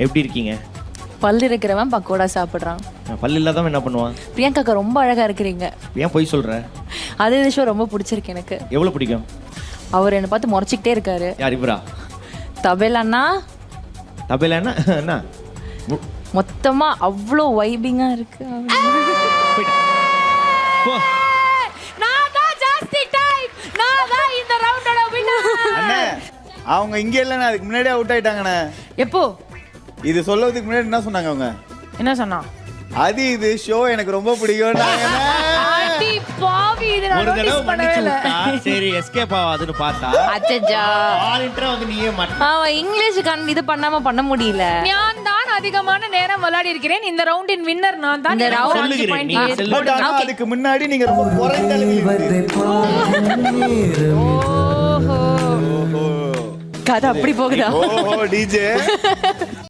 எப்படி இருக்கீங்க? பல்லு இருக்கிறவன் பக்கோடா சாப்பிட்றான். பல்லு இல்லாதவன் என்ன பண்ணுவான்? பிரியங்காக்கா ரொம்ப அழகா இருக்கிறீங்க. ஏன் போய் சொல்ற? அது இந்த ஷோ ரொம்ப பிடிச்சிருக்கு எனக்கு. எவ்வளவு பிடிக்கும்? அவர் என்னை பார்த்து முறைச்சிக்கிட்டே இருக்காரு. யார் இவரா? தபேல் அண்ணா தபேல என்ன மொத்தமா அவ்வளோ வைபிங்கா இருக்கு. போ. நான் தான் ஜாஸ்தி டைம். நான் தான் இந்த ரவுண்டோட வின்னர். அண்ணே அவங்க இங்க இல்லண்ணே, அதுக்கு முன்னாடியே அவுட் ஆயிட்டாங்கண்ணே. எப்போ இது சொல்றதுக்கு முன்னாடி என்ன சொன்னாங்க அவங்க? என்ன சொன்னா? அது இது ஷோ எனக்கு ரொம்ப பிடிக்கும். அடி பாவி, இத நான் ஒரு தடவை நோட்டீஸ் பண்ணவே மன்னிச்சு இல்ல. விட்டா சரி எஸ்கேப் ஆகாதுன்னு பார்த்தா அச்சச்சா. வாலண்டியரா வந்து நீயே மாட்ட. அவன் இங்கிலீஷ் இது பண்ண முடியல. நான் தான் அதிகமான நேரம் விளையாடி இருக்கிறேன். இந்த ரவுண்டின் வின்னர் நான் தான். இந்த round சொல்லுகிறேன், நீ செல்வ- பட் ஆனா அதுக்கு முன்னாடி நீங்க ரொம்ப குறைந்த அளவில் ஓஹோ, கதை அப்படி போகுதா? ஓஹோ டிஜே